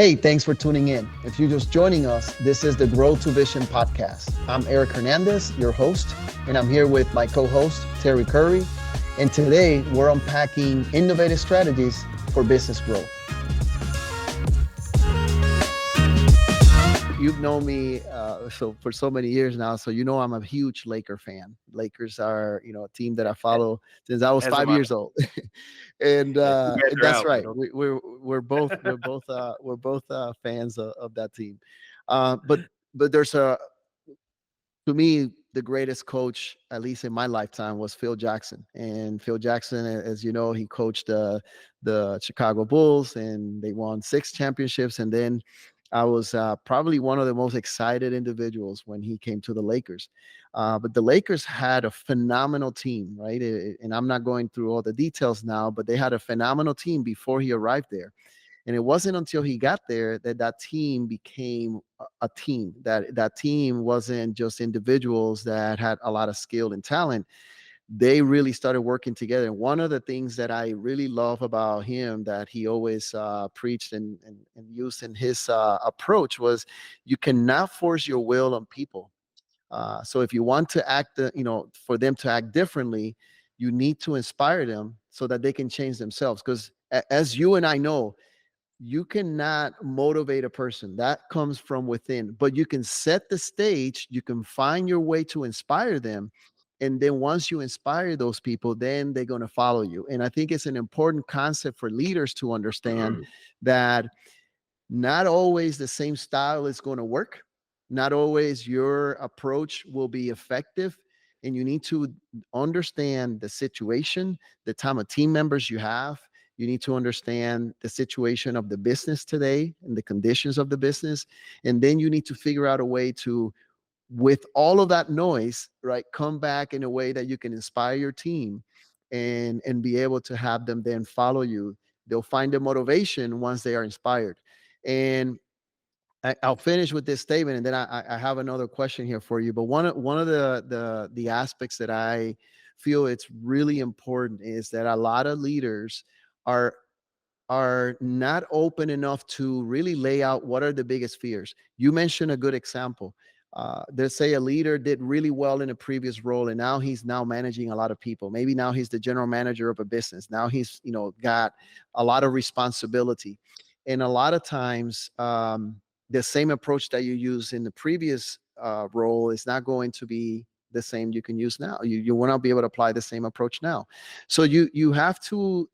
Hey, thanks for tuning in. If you're just joining us, this is the Grow to Vision podcast. I'm Eric Hernandez, your host, and I'm here with my co-host, Terry Curry. And today we're unpacking innovative strategies for business growth. You've known me so for so many years now, so you know I'm a huge Laker fan. Lakers are, a team that I follow since I was As am 5 I. years old, and You guys and are that's out, right. man. We're both fans of that team. But there's a to me, the greatest coach, at least in my lifetime, was Phil Jackson. And Phil Jackson, as you know, he coached the Chicago Bulls, and they won 6 championships. And then I was probably one of the most excited individuals when he came to the Lakers. But the Lakers had a phenomenal team, right? And I'm not going through all the details now, but they had a phenomenal team before he arrived there. And it wasn't until he got there that that team became a team. That team wasn't just individuals that had a lot of skill and talent. They really started working together. And one of the things that I really love about him that he always preached and used in his approach was you cannot force your will on people. So if you want to act, for them to act differently, you need to inspire them so that they can change themselves. Because as you and I know, you cannot motivate a person. That comes from within, but you can set the stage, you can find your way to inspire them. And then once you inspire those people, then they're going to follow you. And I think it's an important concept for leaders to understand that not always the same style is going to work. Not always your approach will be effective. And you need to understand the situation, the time of team members you have. You need to understand the situation of the business today and the conditions of the business. And then you need to figure out a way to, with all of that noise, right, come back in a way that you can inspire your team and be able to have them then follow you. They'll find the motivation once they are inspired. And I'll finish with this statement, and then I have another question here for you. But one of the aspects that I feel it's really important is that a lot of leaders are are not open enough to really lay out what are the biggest fears. You mentioned a good example. Let's say a leader did really well in a previous role, and now he's now managing a lot of people. Maybe now he's the general manager of a business. Now he's got a lot of responsibility, and a lot of times the same approach that you use in the previous role is not going to be the same you can use now. You will not be able to apply the same approach now. So you have to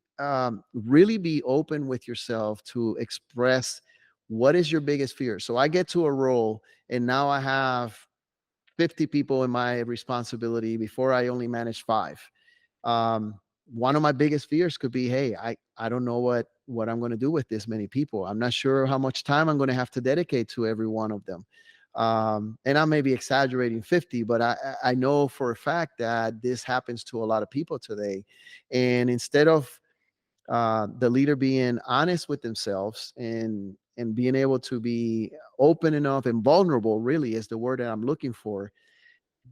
really be open with yourself to express what is your biggest fear. So I get to a role and now I have 50 people in my responsibility. Before I only managed 5. One of my biggest fears could be, hey, I don't know what I'm going to do with this many people. I'm not sure how much time I'm going to have to dedicate to every one of them. And I may be exaggerating 50, but I know for a fact that this happens to a lot of people today. And instead of the leader being honest with themselves and being able to be open enough and vulnerable, really is the word that I'm looking for,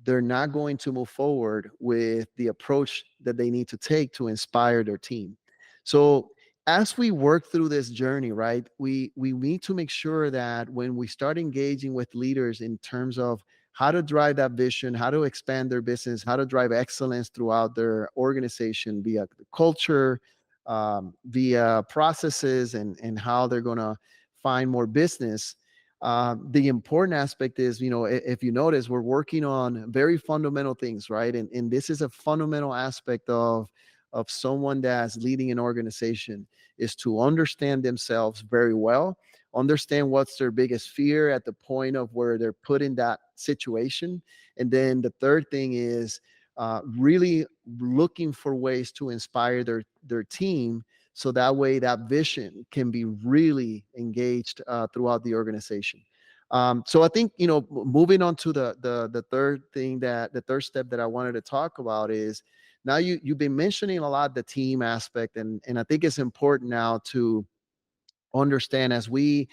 they're not going to move forward with the approach that they need to take to inspire their team. So as we work through this journey, right, we need to make sure that when we start engaging with leaders in terms of how to drive that vision, how to expand their business, how to drive excellence throughout their organization via culture, via processes, and how they're going to find more business. The important aspect is, if you notice, we're working on very fundamental things, right? And this is a fundamental aspect of someone that's leading an organization, is to understand themselves very well, understand what's their biggest fear at the point of where they're put in that situation. And then the third thing is really looking for ways to inspire their team, so that way that vision can be really engaged throughout the organization. So I think, moving on to the third thing, that the third step that I wanted to talk about is, now you've been mentioning a lot the team aspect, and I think it's important now to understand, as we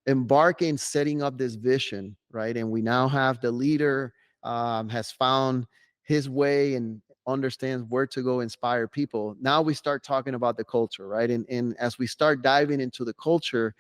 embark in setting up this vision, right? And we now have the leader has found his way and understands where to go inspire people. Now we start talking about the culture, right? And as we start diving into the culture,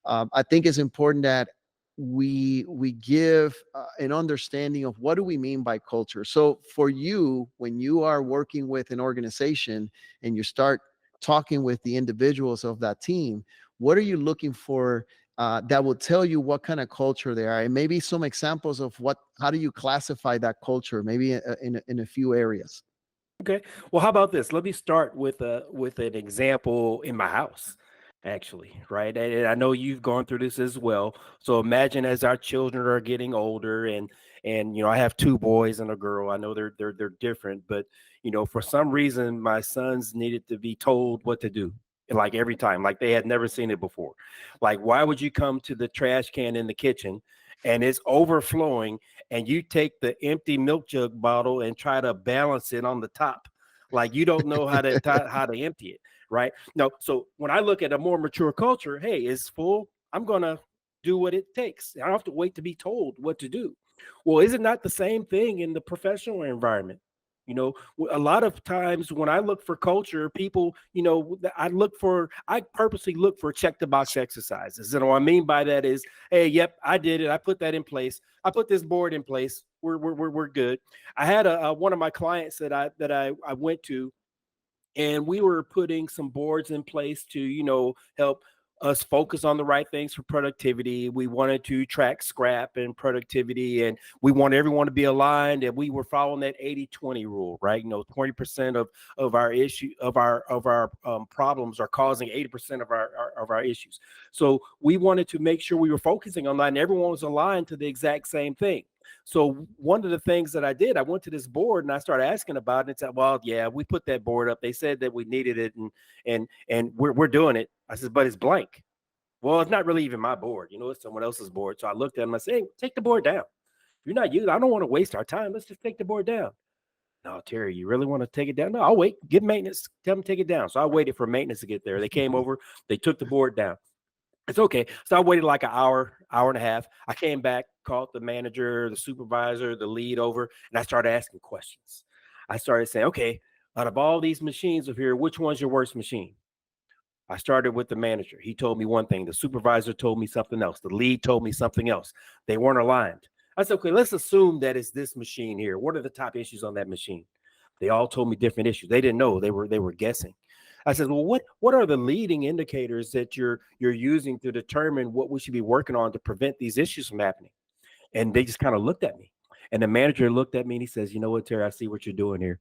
I think it's important that we give an understanding of what do we mean by culture. So for you, when you are working with an organization and you start talking with the individuals of that team, what are you looking for that will tell you what kind of culture they are, and maybe some examples of what, how do you classify that culture, maybe in a few areas. Okay. Well, how about this? Let me start with an example in my house, actually, right? And I know you've gone through this as well. So imagine as our children are getting older, and I have two boys and a girl. I know they're different, but for some reason my sons needed to be told what to do. Like every time, like they had never seen it before. Like, why would you come to the trash can in the kitchen and it's overflowing and you take the empty milk jug bottle and try to balance it on the top, like you don't know how to empty it, right? No. So when I look at a more mature culture, hey, it's full, I'm gonna do what it takes. I don't have to wait to be told what to do. Well, is it not the same thing in the professional environment? A lot of times when I look for culture, people, I purposely look for check the box exercises. And what I mean by that is, hey, yep, I did it. I put that in place. I put this board in place. We're good. I had one of my clients that I went to, and we were putting some boards in place to help us focus on the right things for productivity. We wanted to track scrap and productivity, and we want everyone to be aligned, and we were following that 80-20 rule, right? 20% of our issue of our problems are causing 80% of our issues. So we wanted to make sure we were focusing on that, and everyone was aligned to the exact same thing. So one of the things that I did, I went to this board and I started asking about it, and said, "Well, yeah, we put that board up. They said that we needed it, and we're doing it." I said, "But it's blank." Well, it's not really even my board. It's someone else's board. So I looked at them. I said, "Hey, take the board down. If you're not using, I don't want to waste our time. Let's just take the board down." "No, Terry, you really want to take it down?" "No, I'll wait. Give maintenance. Tell them to take it down." So I waited for maintenance to get there. They came over. They took the board down. It's okay. So I waited like an hour and a half. I came back, called the manager, the supervisor, the lead over, and I started asking questions. I started saying, "Okay, out of all these machines over here, which one's your worst machine?" I started with the manager. He told me one thing. The supervisor told me something else. The lead told me something else. They weren't aligned. I said, "Okay, let's assume that it's this machine here. What are the top issues on that machine?" They all told me different issues. They didn't know. They were guessing. I said, "Well, what are the leading indicators that you're using to determine what we should be working on to prevent these issues from happening?" And they just kind of looked at me. And the manager looked at me and he says, "You know what, Terry, I see what you're doing here.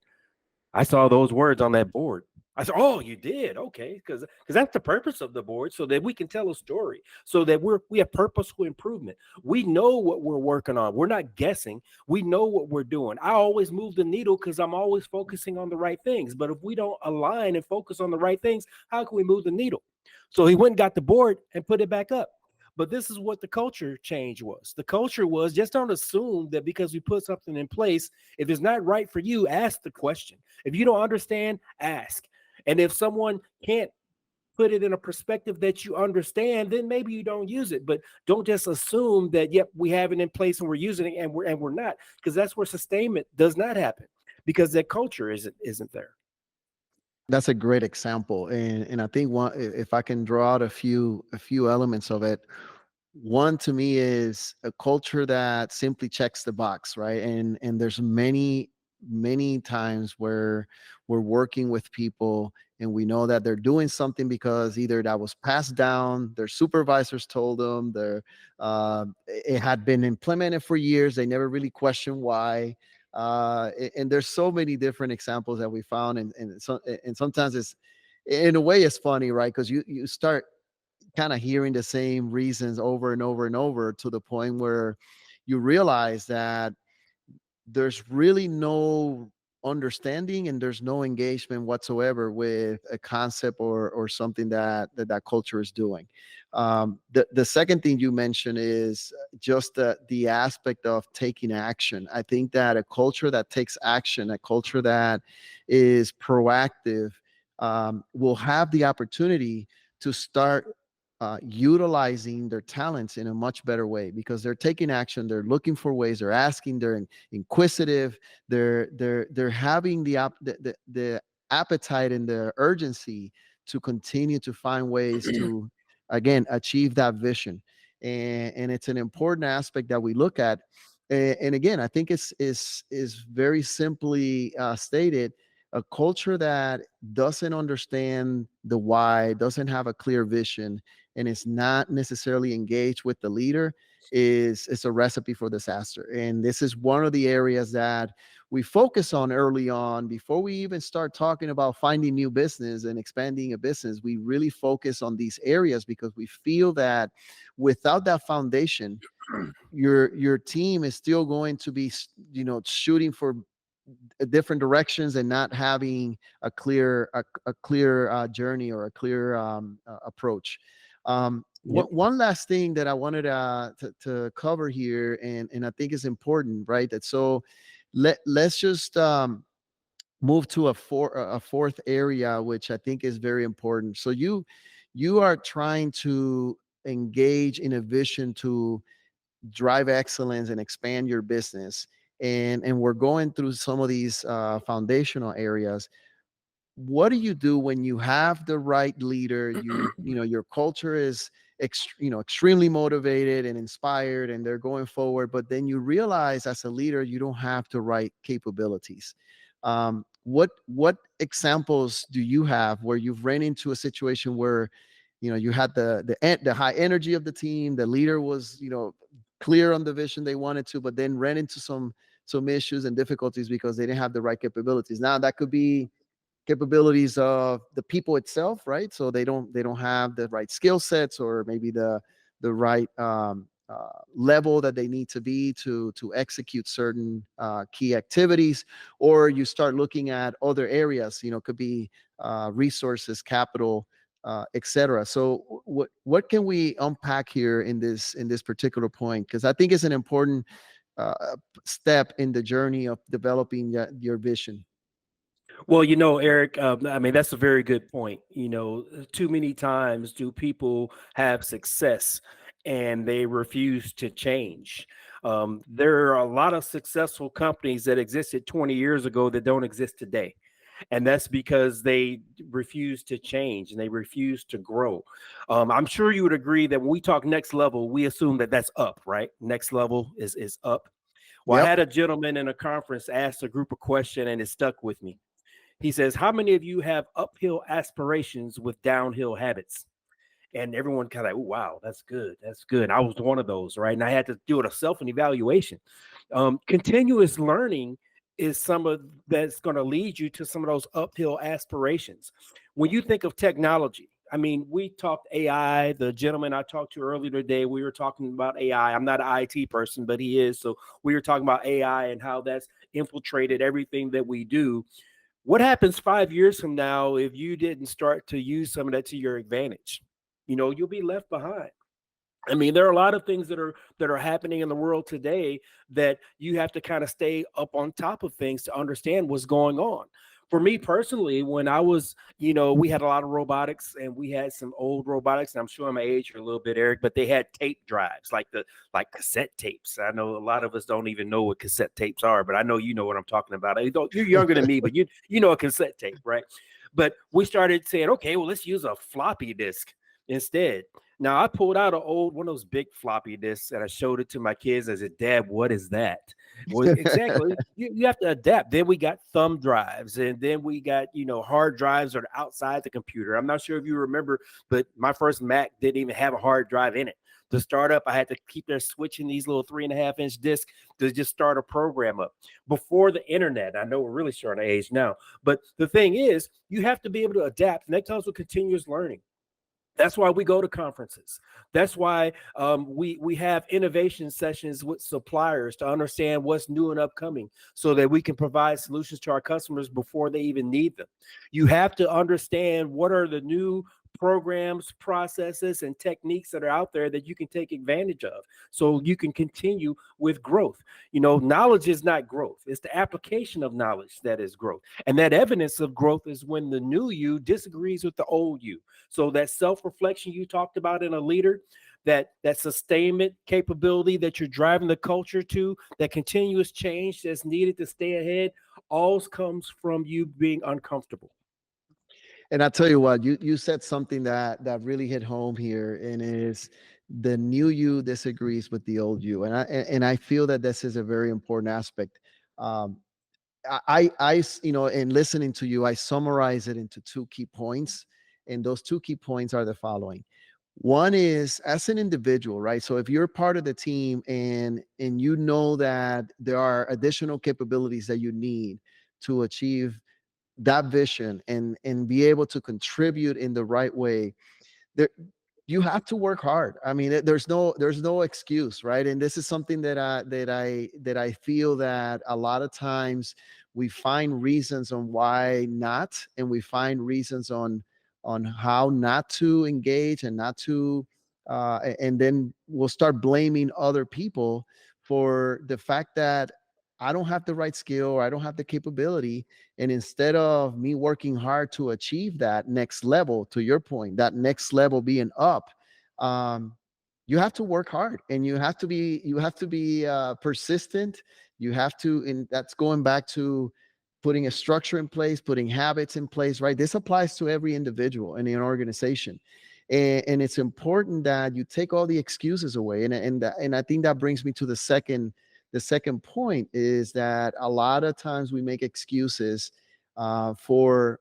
I saw those words on that board." I said, "Oh, you did? Okay." Because that's the purpose of the board, so that we can tell a story, so that we have purposeful improvement. We know what we're working on. We're not guessing. We know what we're doing. I always move the needle because I'm always focusing on the right things. But if we don't align and focus on the right things, how can we move the needle? So he went and got the board and put it back up. But this is what the culture change was. The culture was, just don't assume that because we put something in place, if it's not right for you, ask the question. If you don't understand, ask. And if someone can't put it in a perspective that you understand, then maybe you don't use it. But don't just assume that, yep, we have it in place and we're using it, and we're not, because that's where sustainment does not happen, because that culture isn't there. That's a great example, and I think one, if I can draw out a few elements of it, one to me is a culture that simply checks the box, right? And there's many times where we're working with people and we know that they're doing something because either that was passed down, their supervisors told them, it had been implemented for years, they never really questioned why. And there's so many different examples that we found, and sometimes it's, in a way, it's funny, right? Because you start kind of hearing the same reasons over and over and over, to the point where you realize that there's really no understanding and there's no engagement whatsoever with a concept or something that culture is doing. The second thing you mentioned is just the aspect of taking action. I think that a culture that takes action, a culture that is proactive, will have the opportunity to start utilizing their talents in a much better way, because they're taking action, they're looking for ways, they're asking, they're inquisitive, they're having the appetite and the urgency to continue to find ways again, achieve that vision. And it's an important aspect that we look at. And again, I think is very simply stated: a culture that doesn't understand the why, doesn't have a clear vision, and is not necessarily engaged with the leader is a recipe for disaster. And this is one of the areas that we focus on early on before we even start talking about finding new business and expanding a business. We really focus on these areas because we feel that without that foundation, your team is still going to be, shooting for different directions and not having a clear journey or a clear approach. Yep. One last thing that I wanted to cover here, and I think is important, right? That so let's just move to a fourth area, which I think is very important. So you are trying to engage in a vision to drive excellence and expand your business, and we're going through some of these foundational areas. What do you do when you have the right leader? Your culture is extremely motivated and inspired, and they're going forward, but then you realize as a leader you don't have the right capabilities. What examples do you have where you've ran into a situation where you had the high energy of the team, the leader was clear on the vision they wanted to, but then ran into some issues and difficulties because they didn't have the right capabilities? Now that could be capabilities of the people itself, right? So they don't have the right skill sets, or maybe the right level that they need to be to execute certain key activities. Or you start looking at other areas, could be resources, capital, etc. So what can we unpack here in this particular point? Because I think it's an important step in the journey of developing your vision. Well, Eric, I mean, that's a very good point. Too many times do people have success and they refuse to change. There are a lot of successful companies that existed 20 years ago that don't exist today. And that's because they refuse to change and they refuse to grow. I'm sure you would agree that when we talk next level, we assume that that's up, right? Next level is up. Well, I Yep. had a gentleman in a conference ask a group a question and it stuck with me. He says, how many of you have uphill aspirations with downhill habits? And everyone kind of like, oh, wow, that's good. That's good. I was one of those, right? And I had to do it a self and evaluation. Continuous learning is some of that's going to lead you to some of those uphill aspirations. When you think of technology, I mean, we talked AI. The gentleman I talked to earlier today, we were talking about AI. I'm not an IT person, but he is. So we were talking about AI and how that's infiltrated everything that we do. What happens 5 years from now if you didn't start to use some of that to your advantage? You'll be left behind. I mean, there are a lot of things that are happening in the world today that you have to kind of stay up on top of things to understand what's going on. For me personally, when I was, we had a lot of robotics and we had some old robotics, and I'm showing my age here a little bit, Eric, but they had tape drives, like cassette tapes. I know a lot of us don't even know what cassette tapes are, but I know you know what I'm talking about. You're younger than me, but you know a cassette tape, right? But we started saying, okay, well, let's use a floppy disk instead. Now I pulled out an old one of those big floppy disks and I showed it to my kids. I said, Dad, what is that? Well, exactly. You have to adapt. Then we got thumb drives, and then we got, hard drives that are outside the computer. I'm not sure if you remember, but my first Mac didn't even have a hard drive in it. To start up, I had to keep there switching these little 3.5-inch discs to just start a program up. Before the internet, I know we're really showing our age now, but the thing is, you have to be able to adapt, and that comes with continuous learning. That's why we go to conferences. That's why we have innovation sessions with suppliers to understand what's new and upcoming so that we can provide solutions to our customers before they even need them. You have to understand what are the new programs, processes, and techniques that are out there that you can take advantage of so you can continue with growth. Knowledge is not growth. It's the application of knowledge that is growth. And that evidence of growth is when the new you disagrees with the old you. So that self-reflection you talked about in a leader, that sustainment capability that you're driving the culture to, that continuous change that's needed to stay ahead, all comes from you being uncomfortable. And I tell you what, you said something that really hit home here, and is the new you disagrees with the old you, and I feel that this is a very important aspect. Um, in listening to you, I summarize it into two key points, and those two key points are the following. One is, as an individual, right? So if you're part of the team, and you know that there are additional capabilities that you need to achieve that vision, and be able to contribute in the right way, there, you have to work hard. I mean, there's no excuse, right? And this is something that I feel that a lot of times we find reasons on why not, and we find reasons on how not to engage, and not to and then we'll start blaming other people for the fact that I don't have the right skill, or I don't have the capability. And instead of me working hard to achieve that next level, to your point, that next level being up, um, you have to work hard, and you have to be persistent. You have to, and that's going back to putting a structure in place, putting habits in place, right? This applies to every individual in an organization. And it's important that you take all the excuses away. And I think that brings me to the second point, is that a lot of times we make excuses for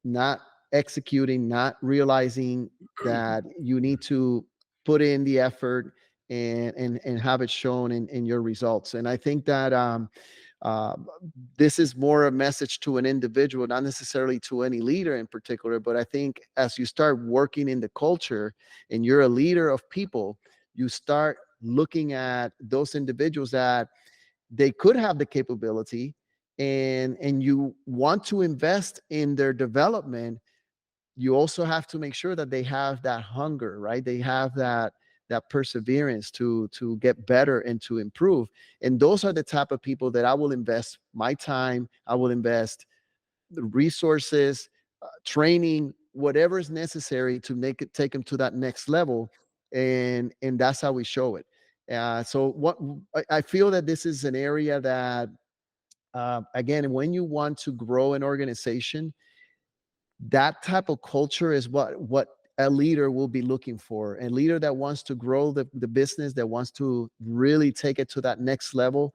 not executing, not realizing that you need to put in the effort, and have it shown in your results. And I think that uh, this is more a message to an individual, not necessarily to any leader in particular. But I think as you start working in the culture, and you're a leader of people, you start looking at those individuals that they could have the capability, and you want to invest in their development. You also have to make sure that they have that hunger, right? They have that perseverance to get better and to improve. And those are the type of people that I will invest my time, I will invest the resources, training, whatever is necessary to take them to that next level. And that's how we show it. So what I feel that this is an area that, again, when you want to grow an organization, that type of culture is what a leader will be looking for. A leader that wants to grow the business, that wants to really take it to that next level.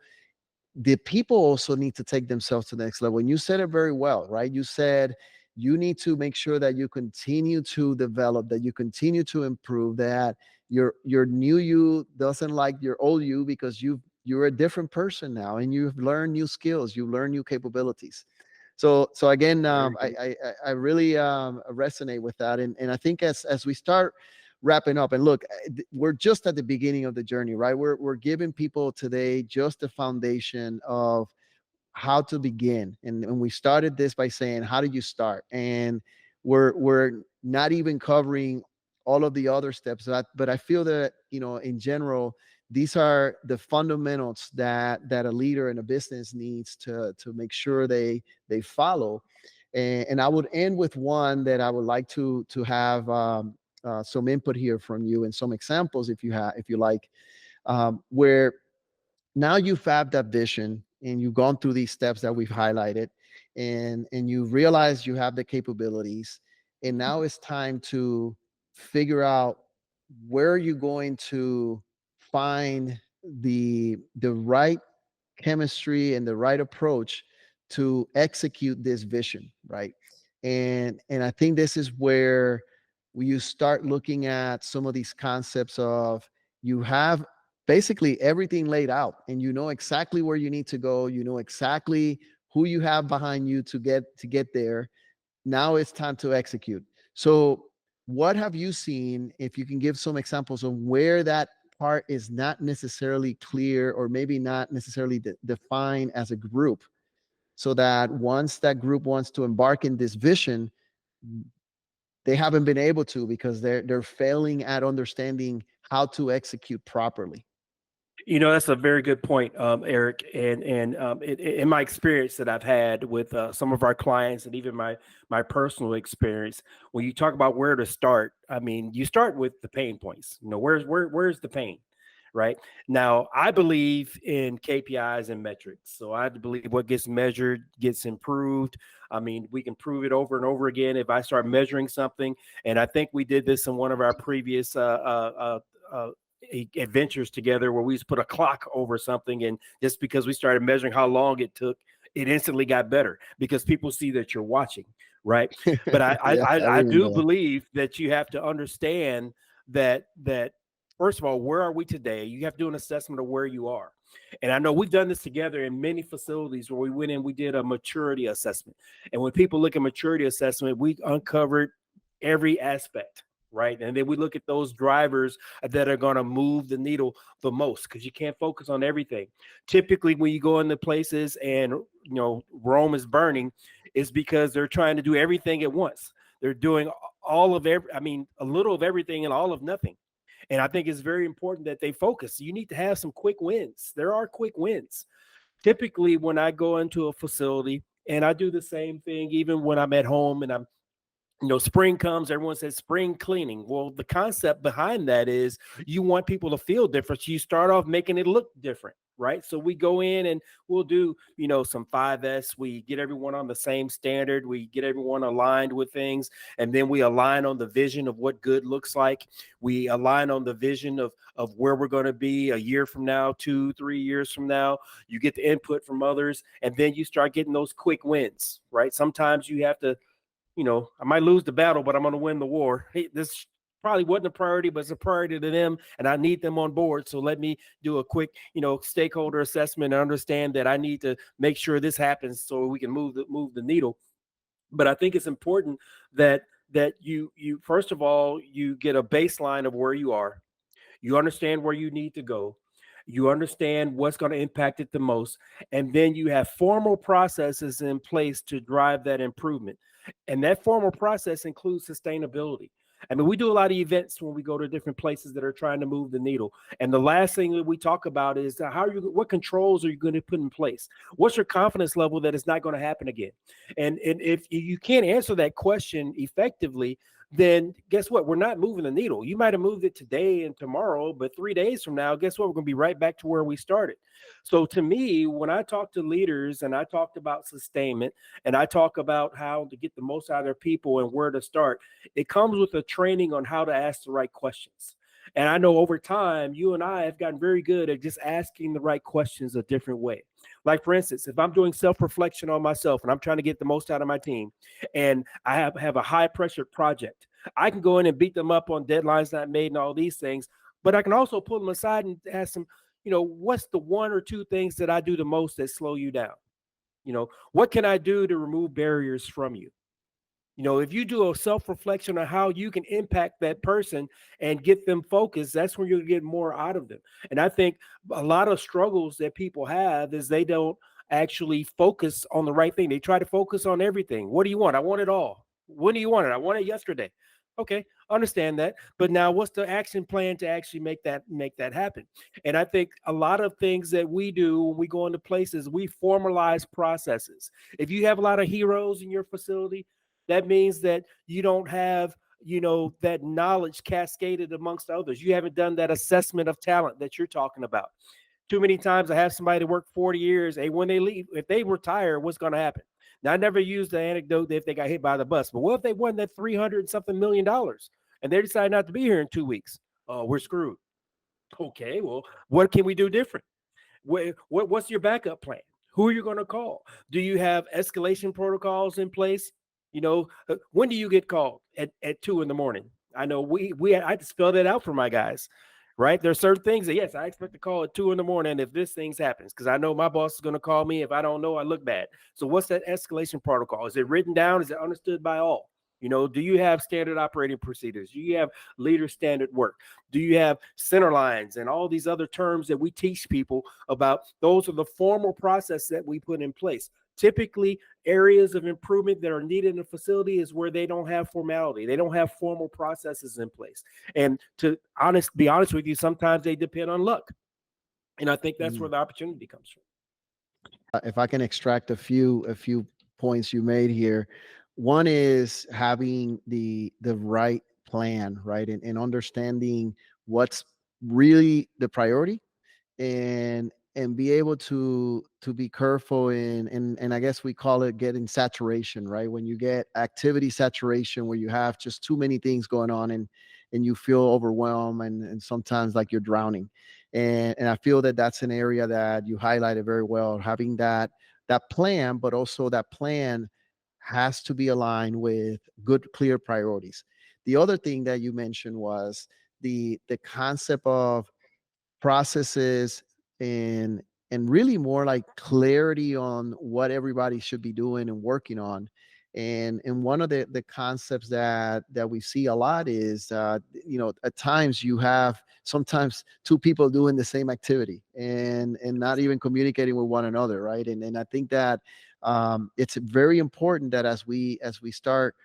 The people also need to take themselves to the next level. And you said it very well, right? You said you need to make sure that you continue to develop, that you continue to improve, that your new you doesn't like your old you, because you're a different person now, and you've learned new skills, you learn new capabilities. So again, Very good. I really resonate with that. And I think as we start wrapping up, and look, we're just at the beginning of the journey, right? We're giving people today just the foundation of how to begin. And we started this by saying, how do you start? And we're not even covering all of the other steps. But I feel that, in general, these are the fundamentals that a leader in a business needs to make sure they follow. And I would end with one that I would like to have some input here from you, and some examples, if you like, where now you've had that vision, and you've gone through these steps that we've highlighted, and you realize you have the capabilities, and now it's time to figure out where you're going to find the right chemistry and the right approach to execute this vision, right? And I think this is where you start looking at some of these concepts of, you have basically everything laid out, and you know exactly where you need to go, you know exactly who you have behind you to get there. Now it's time to execute. So what have you seen, if you can give some examples of where that part is not necessarily clear, or maybe not necessarily defined as a group, so that once that group wants to embark in this vision, they haven't been able to, because they're failing at understanding how to execute properly. That's a very good point, Eric. In my experience that I've had with some of our clients, and even my personal experience, when you talk about where to start, I mean, you start with the pain points. Where's the pain, right? Now, I believe in KPIs and metrics. So I believe what gets measured gets improved. I mean, we can prove it over and over again if I start measuring something. And I think we did this in one of our previous adventures together where we just put a clock over something. And just because we started measuring how long it took, it instantly got better because people see that you're watching, right? But Yeah, I I do remember believe that you have to understand that first of all, where are we today? You have to do an assessment of where you are. And I know we've done this together in many facilities where we went in, we did a maturity assessment. And when people look at maturity assessment, we uncovered every aspect, right? And then we look at those drivers that are going to move the needle the most because you can't focus on everything. Typically, when you go into places and Rome is burning, it's because they're trying to do everything at once. They're doing all of every, I mean, a little of everything and all of nothing. And I think it's very important that they focus. You need to have some quick wins. There are quick wins. Typically, when I go into a facility, and I do the same thing even when I'm at home and I'm spring comes, everyone says spring cleaning. Well, the concept behind that is you want people to feel different. So you start off making it look different, right? So we go in and we'll do, some 5S. We get everyone on the same standard. We get everyone aligned with things. And then we align on the vision of what good looks like. We align on the vision of where we're going to be a year from now, 2-3 years from now. You get the input from others, and then you start getting those quick wins, right? Sometimes you have to, I might lose the battle, but I'm going to win the war. Hey, this probably wasn't a priority, but it's a priority to them, and I need them on board. So let me do a quick, stakeholder assessment and understand that I need to make sure this happens so we can move the needle. But I think it's important that you first of all you get a baseline of where you are. You understand where you need to go. You understand what's going to impact it the most. And then you have formal processes in place to drive that improvement. And that formal process includes sustainability. I mean, we do a lot of events when we go to different places that are trying to move the needle. And the last thing that we talk about is what controls are you going to put in place? What's your confidence level that it's not going to happen again? And if you can't answer that question effectively, then guess what? We're not moving the needle. You might have moved it today and tomorrow, but 3 days from now, guess what? We're going to be right back to where we started. So to me, when I talk to leaders and I talked about sustainment and I talk about how to get the most out of their people and where to start, it comes with a training on how to ask the right questions. And I know over time, you and I have gotten very good at just asking the right questions a different way. Like, for instance, if I'm doing self-reflection on myself and I'm trying to get the most out of my team and I have a high-pressure project, I can go in and beat them up on deadlines not made and all these things, but I can also pull them aside and ask them, what's the one or two things that I do the most that slow you down? What can I do to remove barriers from you? If you do a self-reflection on how you can impact that person and get them focused, that's when you'll get more out of them. And I think a lot of struggles that people have is they don't actually focus on the right thing. They try to focus on everything. What do you want? I want it all. When do you want it? I want it yesterday. Okay, understand that. But now what's the action plan to actually make that happen? And I think a lot of things that we do when we go into places, we formalize processes. If you have a lot of heroes in your facility, that means that you don't have, that knowledge cascaded amongst others. You haven't done that assessment of talent that you're talking about. Too many times I have somebody work 40 years. And when they leave, if they retire, what's going to happen? Now, I never used the anecdote that if they got hit by the bus, but what if they won that 300 something million dollars and they decide not to be here in 2 weeks? Oh, we're screwed. Okay, well, what can we do different? What's your backup plan? Who are you going to call? Do you have escalation protocols in place? When do you get called at 2 in the morning? I know I had to spell that out for my guys, right? There are certain things that, yes, I expect to call at 2 in the morning if this thing happens, because I know my boss is going to call me. If I don't know, I look bad. So what's that escalation protocol? Is it written down? Is it understood by all? Do you have standard operating procedures? Do you have leader standard work? Do you have center lines and all these other terms that we teach people about? Those are the formal process that we put in place. Typically, areas of improvement that are needed in a facility is where they don't have formality. They don't have formal processes in place. And to be honest with you, sometimes they depend on luck. And I think that's where the opportunity comes from. if I can extract a few points you made here, one is having the right plan, right, and understanding what's really the priority, and be able to be careful in, and I guess we call it getting saturation, right? When you get activity saturation, where you have just too many things going on, and you feel overwhelmed, and sometimes like you're drowning. And I feel that that's an area that you highlighted very well, having that plan, but also that plan has to be aligned with good, clear priorities. The other thing that you mentioned was the concept of processes, and and really more like clarity on what everybody should be doing and working on. And one of the concepts that we see a lot is, at times you have sometimes two people doing the same activity, and not even communicating with one another, right? And I think that it's very important that as we start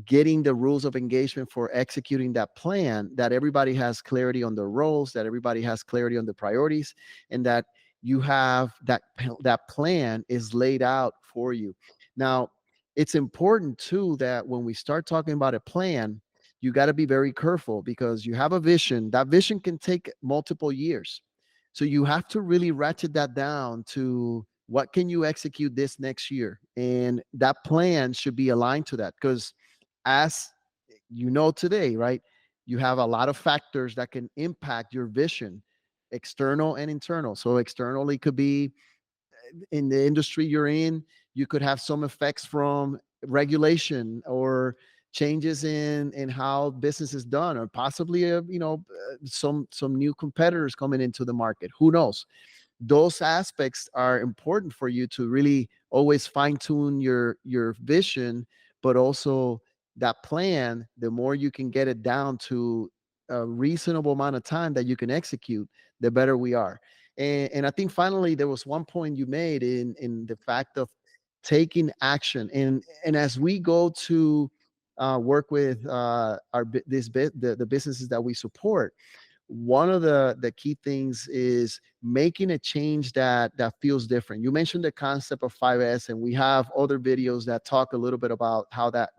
getting the rules of engagement for executing that plan, that everybody has clarity on the roles, that everybody has clarity on the priorities, and that you have that plan is laid out for you. Now, it's important too that when we start talking about a plan, you got to be very careful, because you have a vision. That vision can take multiple years, so you have to really ratchet that down to what can you execute this next year, and that plan should be aligned to that. Because as you know today, right? You have a lot of factors that can impact your vision, external and internal. So externally could be in the industry you're in, you could have some effects from regulation or changes in how business is done, or possibly some new competitors coming into the market. Who knows? Those aspects are important for you to really always fine tune your vision, but also that plan. The more you can get it down to a reasonable amount of time that you can execute, the better we are. And I think finally there was one point you made in the fact of taking action. And as we go to work with the businesses that we support, one of the key things is making a change that feels different. You mentioned the concept of 5S, and we have other videos that talk a little bit about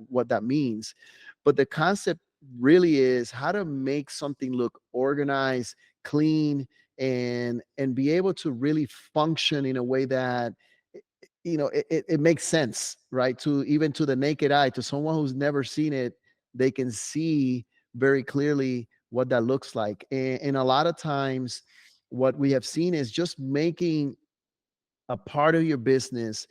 what that means. But the concept really is how to make something look organized, clean, and be able to really function in a way that it makes sense, right? To even to the naked eye, to someone who's never seen it, they can see very clearly what that looks like. And a lot of times what we have seen is just making a part of your business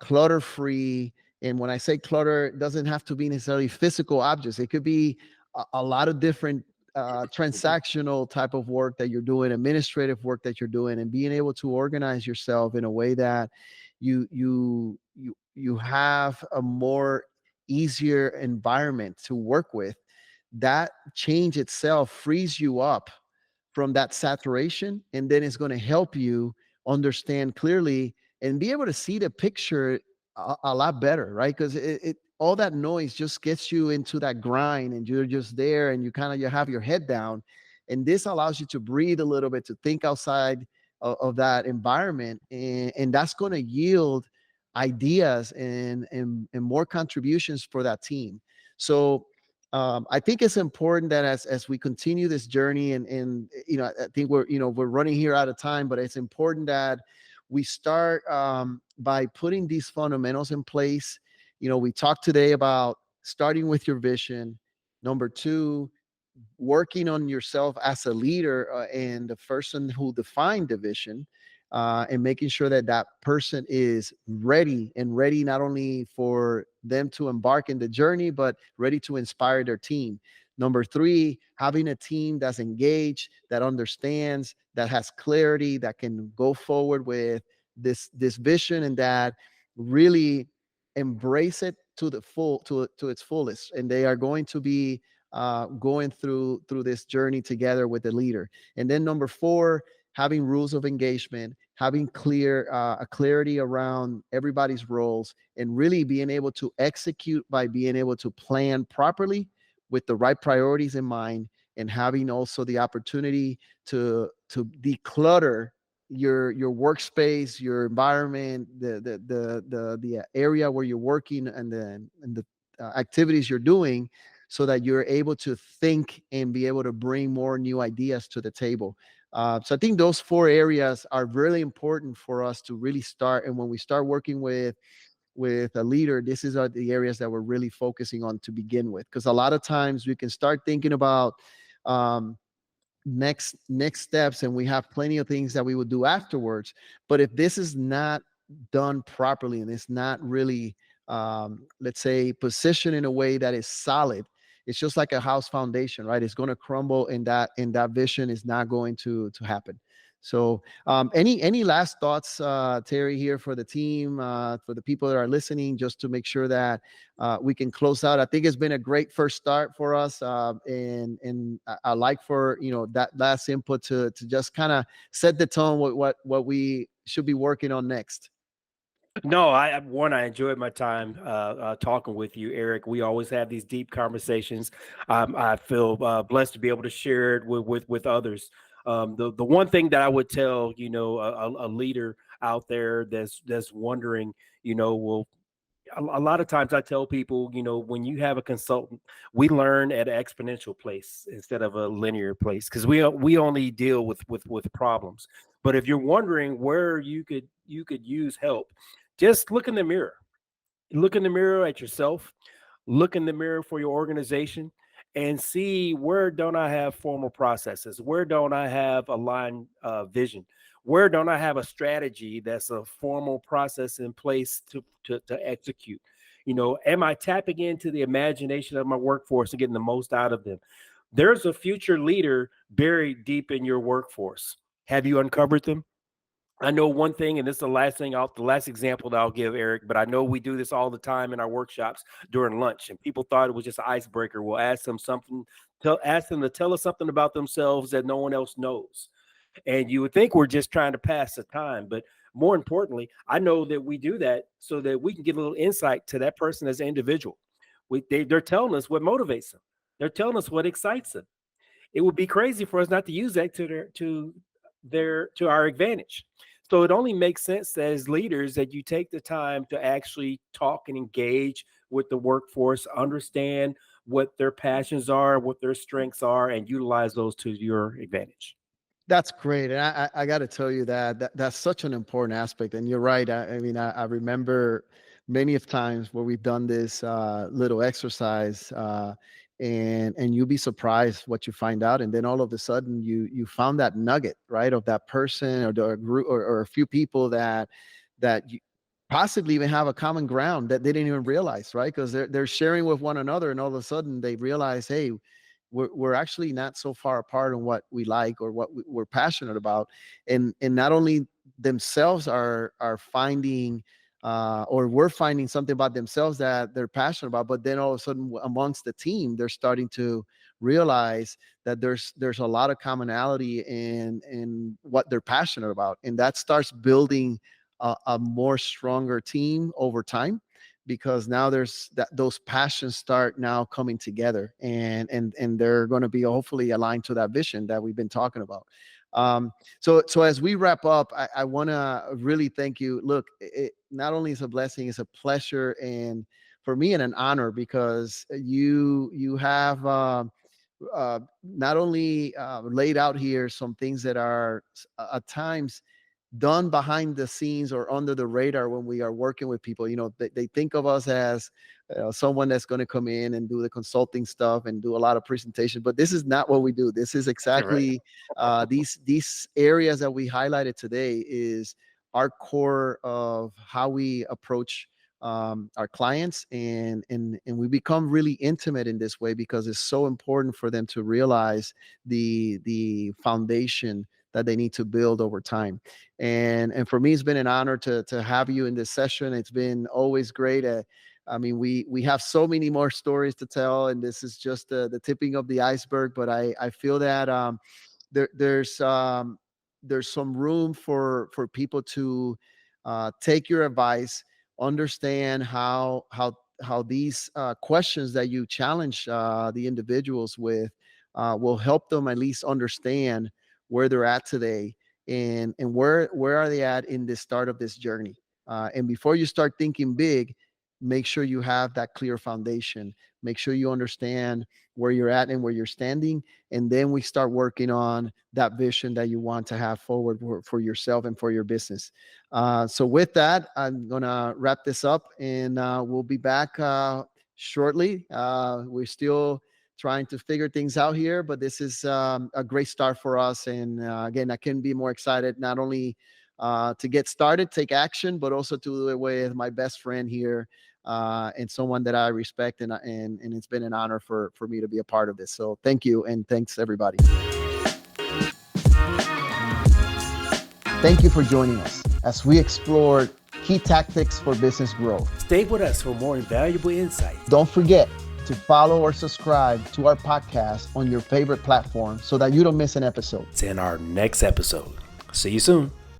clutter free. And when I say clutter, it doesn't have to be necessarily physical objects. It could be a lot of different transactional type of work that you're doing, administrative work that you're doing, and being able to organize yourself in a way that you have a more easier environment to work with. That change itself frees you up from that saturation, and then it's going to help you understand clearly and be able to see the picture a lot better, right? Because it all that noise just gets you into that grind, and you're just there, and you have your head down. And this allows you to breathe a little bit, to think outside of that environment, and that's going to yield ideas and more contributions for that team. So I think it's important that as we continue this journey, and I think we're running here out of time, but it's important that we start by putting these fundamentals in place. We talked today about starting with your vision. Number two, working on yourself as a leader, and the person who defined the vision, and making sure that that person is ready not only for them to embark in the journey, but ready to inspire their team. Number three, having a team that's engaged, that understands, that has clarity, that can go forward with this vision, and that really embrace it to the full to its fullest, and they are going to be going through this journey together with the leader. And then number four, having rules of engagement, having a clarity around everybody's roles, and really being able to execute by being able to plan properly with the right priorities in mind, and having also the opportunity to declutter your workspace, your environment, the area where you're working, and the activities you're doing, so that you're able to think and be able to bring more new ideas to the table. So I think those four areas are really important for us to really start. And when we start working with a leader, this is are the areas that we're really focusing on to begin with. Because a lot of times we can start thinking about um, next steps, and we have plenty of things that we would do afterwards. But if this is not done properly and it's not really, let's say, positioned in a way that is solid, it's just like a house foundation, right? It's going to crumble, and that vision is not going to happen. So any last thoughts, Terry, here for the team, for the people that are listening, just to make sure that we can close out? I think it's been a great first start for us, and I like for that last input to just kind of set the tone what we should be working on next. No, I enjoyed my time talking with you, Eric. We always have these deep conversations. I feel blessed to be able to share it with others. The one thing that I would tell a leader out there that's wondering, well, a lot of times I tell people, when you have a consultant, we learn at an exponential place instead of a linear place, because we only deal with problems. But if you're wondering where you could use help, just look in the mirror. Look in the mirror at yourself. Look in the mirror for your organization and see, where don't I have formal processes? Where don't I have aligned vision? Where don't I have a strategy that's a formal process in place to execute? Am I tapping into the imagination of my workforce and getting the most out of them? There's a future leader buried deep in your workforce. Have you uncovered them? I know one thing, and this is the last example that I'll give, Eric, but I know we do this all the time in our workshops during lunch, and people thought it was just an icebreaker. We'll ask them something, ask them to tell us something about themselves that no one else knows. And you would think we're just trying to pass the time, but more importantly, I know that we do that so that we can give a little insight to that person as an individual. They're telling us what motivates them. They're telling us what excites them. It would be crazy for us not to use that to our advantage. So it only makes sense that as leaders that you take the time to actually talk and engage with the workforce, understand what their passions are, what their strengths are, and utilize those to your advantage. That's great, and I got to tell you that's such an important aspect. And you're right. I mean, I remember many of times where we've done this little exercise, and you'll be surprised what you find out, and then all of a sudden you found that nugget, right, of that person or the group, or a few people that you possibly even have a common ground that they didn't even realize, right? Because they're sharing with one another, and all of a sudden they realize, hey, we're actually not so far apart on what we like or what we're passionate about. And not only themselves are finding or we're finding something about themselves that they're passionate about, but then all of a sudden amongst the team they're starting to realize that there's a lot of commonality in what they're passionate about, and that starts building a more stronger team over time, because now there's those passions start now coming together, and they're going to be hopefully aligned to that vision that we've been talking about. So as we wrap up, I want to really thank you. Look, it not only is a blessing, it's a pleasure, and for me and an honor, because you have not only laid out here some things that are at times done behind the scenes or under the radar when we are working with people. They think of us as someone that's going to come in and do the consulting stuff and do a lot of presentation, but this is not what we do. This is You're right. exactly these areas that we highlighted today is our core of how we approach our clients, and we become really intimate in this way because it's so important for them to realize the foundation that they need to build over time. And for me, it's been an honor to have you in this session. It's been always great. I mean, we have so many more stories to tell, and this is just the tipping of the iceberg. But I feel that there, there's some room for people to take your advice, understand how these questions that you challenge the individuals with will help them at least understand where they're at today, and where are they at in the start of this journey. And before you start thinking big, make sure you have that clear foundation. Make sure you understand where you're at and where you're standing. And then we start working on that vision that you want to have forward for yourself and for your business. So with that, I'm going to wrap this up, and we'll be back shortly. We're still trying to figure things out here, but this is a great start for us. And again, I couldn't be more excited, not only to get started, take action, but also to do it with my best friend here, and someone that I respect, and it's been an honor for me to be a part of this. So thank you, and thanks everybody. Thank you for joining us as we explored key tactics for business growth. Stay with us for more invaluable insights. Don't forget to follow or subscribe to our podcast on your favorite platform so that you don't miss an episode. It's in our next episode. See you soon.